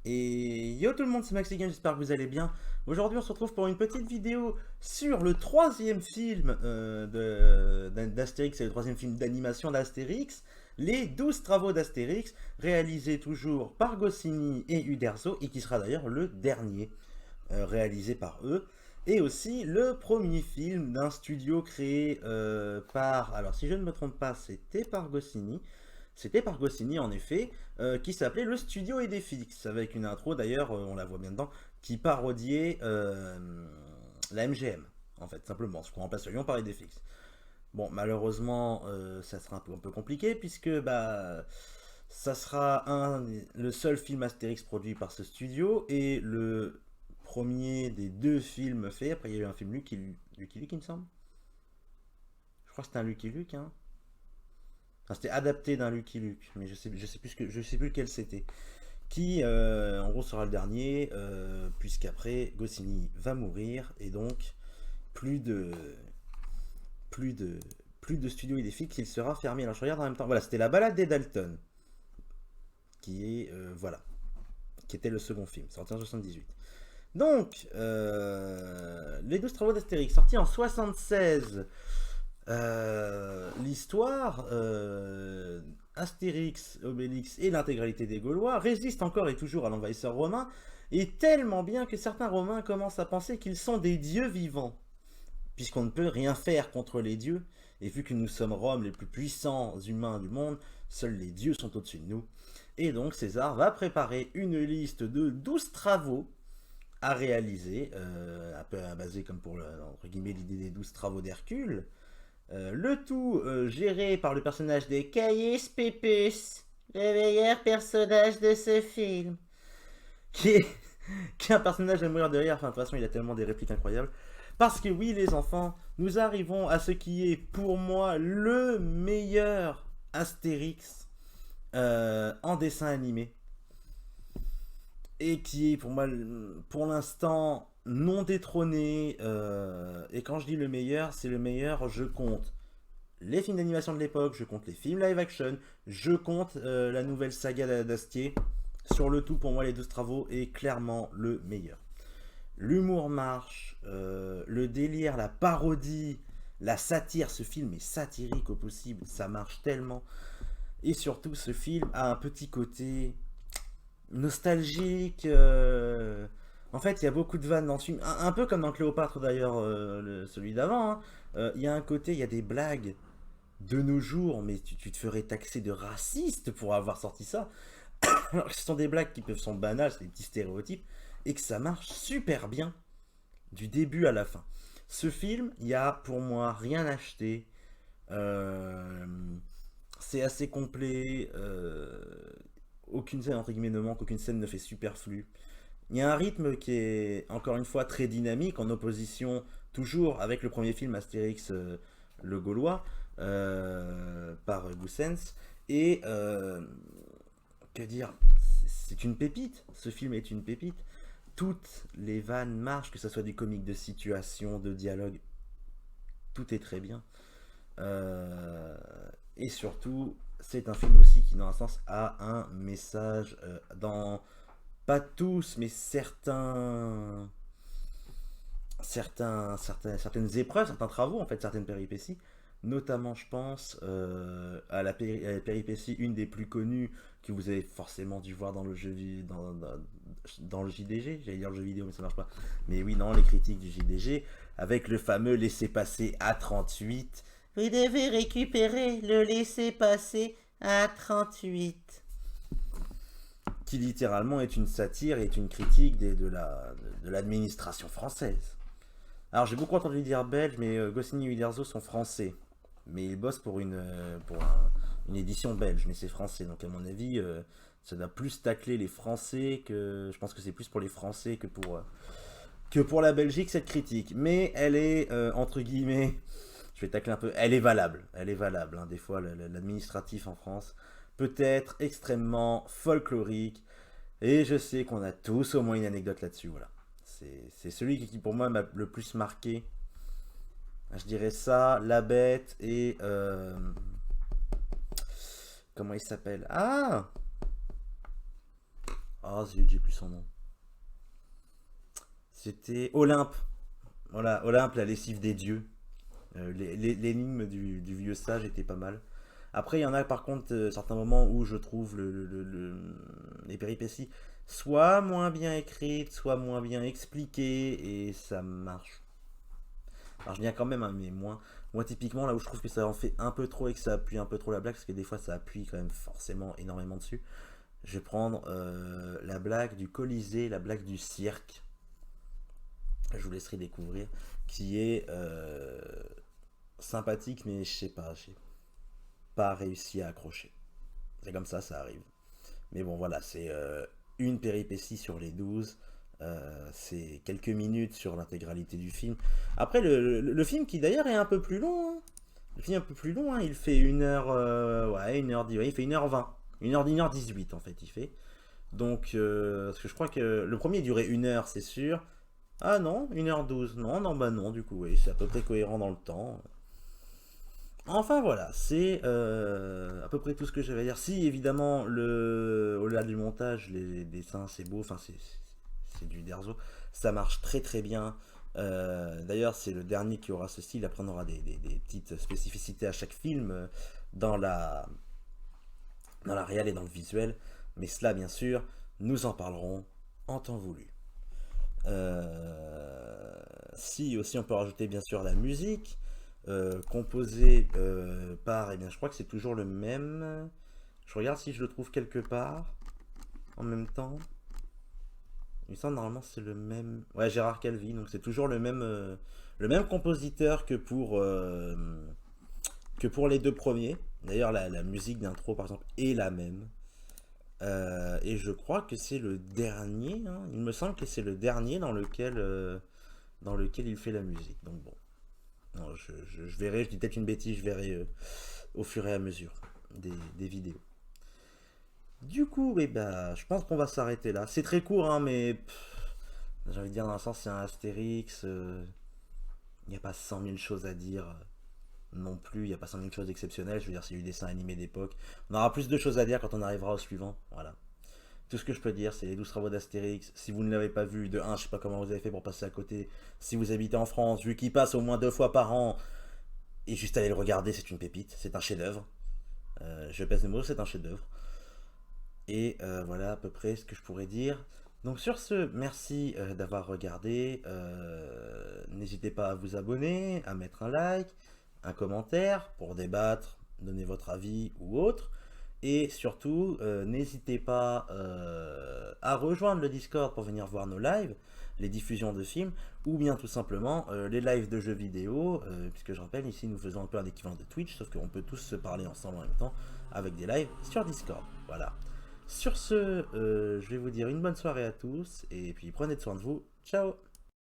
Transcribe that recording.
Et yo tout le monde, c'est Maxigan, j'espère que vous allez bien. Aujourd'hui on se retrouve pour une petite vidéo sur le troisième film d'Astérix, et le troisième film d'animation d'Astérix, les 12 travaux d'Astérix, réalisés toujours par Goscinny et Uderzo, et qui sera d'ailleurs le dernier réalisé par eux. Et aussi le premier film d'un studio créé par, alors si je ne me trompe pas, c'était par Goscinny en effet, qui s'appelait Le Studio Edefix, avec une intro d'ailleurs, on la voit bien dedans, qui parodiait la MGM, en fait, simplement, ce qu'on remplace le lion par Edefix. Bon, malheureusement, ça sera un peu compliqué, puisque bah, ça sera le seul film Astérix produit par ce studio, et le premier des deux films faits. Après, il y a eu un film Lucky Luke, il me semble. Je crois que c'était un Lucky Luke, hein. Enfin, c'était adapté d'un Lucky Luke, mais je sais plus lequel c'était. Qui, en gros, sera le dernier, puisqu'après, Goscinny va mourir, et donc, plus de, plus de, plus de studio idéfique, il sera fermé. Alors, je regarde en même temps. Voilà, c'était La Balade des Dalton, qui est, voilà, qui était le second film, sorti en 78. Donc, les 12 travaux d'Astérix, sortis en 76. L'histoire, Astérix, Obélix et l'intégralité des Gaulois résistent encore et toujours à l'envahisseur romain, et tellement bien que certains Romains commencent à penser qu'ils sont des dieux vivants, puisqu'on ne peut rien faire contre les dieux, et vu que nous sommes Rome, les plus puissants humains du monde, seuls les dieux sont au-dessus de nous. Et donc César va préparer une liste de 12 travaux à réaliser, un peu basé comme pour entre guillemets l'idée des 12 travaux d'Hercule, le tout géré par le personnage de Caius Pepus, le meilleur personnage de ce film. Qui est, qui est un personnage à mourir de rire. Enfin, de toute façon, il a tellement des répliques incroyables. Parce que oui, les enfants, nous arrivons à ce qui est pour moi le meilleur Astérix en dessin animé. Et qui est pour moi, pour l'instant, non détrôné. Et quand je dis le meilleur, c'est le meilleur, je compte les films d'animation de l'époque, je compte les films live action, je compte la nouvelle saga d'Astier. Sur le tout, pour moi, les 12 travaux est clairement le meilleur. L'humour marche, le délire, la parodie, la satire, ce film est satirique au possible, ça marche tellement. Et surtout, ce film a un petit côté nostalgique. En fait, il y a beaucoup de vannes dans ce film, un peu comme dans Cléopâtre d'ailleurs, celui d'avant, hein. Il y a un côté, il y a des blagues de nos jours, mais tu te ferais taxer de raciste pour avoir sorti ça. Alors que ce sont des blagues qui peuvent sont banales, c'est des petits stéréotypes, et que ça marche super bien du début à la fin. Ce film, il y a pour moi rien acheté. Euh, c'est assez complet. Aucune scène entre guillemets ne manque, aucune scène ne fait superflu. Il y a un rythme qui est encore une fois très dynamique, en opposition toujours avec le premier film Astérix le Gaulois par Goussens. Et que dire, c'est une pépite. Ce film est une pépite. Toutes les vannes marchent, que ce soit des comiques de situation, de dialogue, tout est très bien. Euh, et surtout, c'est un film aussi qui, dans un sens, a un message dans pas tous, mais certaines épreuves, certains travaux, en fait, certaines péripéties. Notamment, je pense à la péripétie, une des plus connues que vous avez forcément dû voir dans le jeu dans le JDG. J'allais dire le jeu vidéo, mais ça marche pas. Mais oui, non, les critiques du JDG, avec le fameux laissez-passer A38. Vous devez récupérer le laissez-passer A38, qui littéralement est une satire et est une critique de l'administration française. Alors j'ai beaucoup entendu dire belge, mais Goscinny et Uderzo sont français. Mais ils bossent une édition belge, mais c'est français. Donc à mon avis, ça doit plus tacler les Français que... Je pense que c'est plus pour les Français que pour la Belgique, cette critique. Mais elle est, entre guillemets, je vais tacler un peu, elle est valable. Elle est valable, hein. Des fois, l'administratif en France peut être extrêmement folklorique. Et je sais qu'on a tous au moins une anecdote là-dessus, voilà. C'est celui qui pour moi m'a le plus marqué. Je dirais ça, La Bête et... comment il s'appelle? Ah, Ah zut, j'ai plus son nom. C'était Olympe. Voilà, Olympe, la lessive des dieux. L'énigme du vieux sage était pas mal. Après, il y en a par contre certains moments où je trouve les péripéties soit moins bien écrites, soit moins bien expliquées, et ça marche bien quand même, hein, mais moins. Moi, typiquement, là où je trouve que ça en fait un peu trop et que ça appuie un peu trop la blague, parce que des fois ça appuie quand même forcément énormément dessus, je vais prendre la blague du Colisée, la blague du cirque, je vous laisserai découvrir, qui est sympathique, mais je sais pas, j'ai pas réussi à accrocher. C'est comme ça arrive. Mais bon, voilà, c'est une péripétie sur les 12. C'est quelques minutes sur l'intégralité du film. Après, le film qui d'ailleurs est un peu plus long, hein. Le film est un peu plus long, hein. Il fait 1 heure, ouais, 1h10, ouais, il fait 1h20. 1h18 en fait, il fait. Donc, parce que je crois que le premier durait 1 heure, c'est sûr. Ah non, 1h12. Non, non, bah non, du coup, oui, c'est à peu près cohérent dans le temps. Enfin voilà, c'est à peu près tout ce que j'avais à dire. Si évidemment, au-delà du montage, les dessins c'est beau, enfin c'est du Derzo, ça marche très très bien. D'ailleurs, c'est le dernier qui aura ce style. Après, on aura des petites spécificités à chaque film dans la réal et dans le visuel. Mais cela, bien sûr, nous en parlerons en temps voulu. Si aussi on peut rajouter bien sûr la musique composée par, eh bien je crois que c'est toujours le même. Je regarde si je le trouve quelque part en même temps. Il me semble normalement c'est le même. Ouais, Gérard Calvi, donc c'est toujours le même compositeur que pour les deux premiers. D'ailleurs la musique d'intro par exemple est la même. Et je crois que c'est le dernier, hein. Il me semble que c'est le dernier dans lequel il fait la musique. Donc bon, non, je verrai, je dis peut-être une bêtise, je verrai au fur et à mesure des vidéos. Du coup, eh ben, je pense qu'on va s'arrêter là. C'est très court, hein, mais j'ai envie de dire dans un sens, c'est un Astérix. Il n'y a pas 100 000 choses à dire non plus. Il n'y a pas 100 000 choses exceptionnelles. Je veux dire, c'est du dessin animé d'époque. On aura plus de choses à dire quand on arrivera au suivant. Voilà. Tout ce que je peux dire, c'est les 12 travaux d'Astérix. Si vous ne l'avez pas vu, de un, je sais pas comment vous avez fait pour passer à côté. Si vous habitez en France, vu qu'il passe au moins 2 fois par an, et juste aller le regarder, c'est une pépite, c'est un chef-d'œuvre. Je pèse les mots, c'est un chef-d'œuvre. Et voilà à peu près ce que je pourrais dire. Donc sur ce, merci d'avoir regardé. N'hésitez pas à vous abonner, à mettre un like, un commentaire pour débattre, donner votre avis ou autre. Et surtout, n'hésitez pas à rejoindre le Discord pour venir voir nos lives, les diffusions de films, ou bien tout simplement les lives de jeux vidéo, puisque je rappelle, ici nous faisons un peu un équivalent de Twitch, sauf qu'on peut tous se parler ensemble en même temps avec des lives sur Discord. Voilà. Sur ce, je vais vous dire une bonne soirée à tous, et puis prenez soin de vous. Ciao!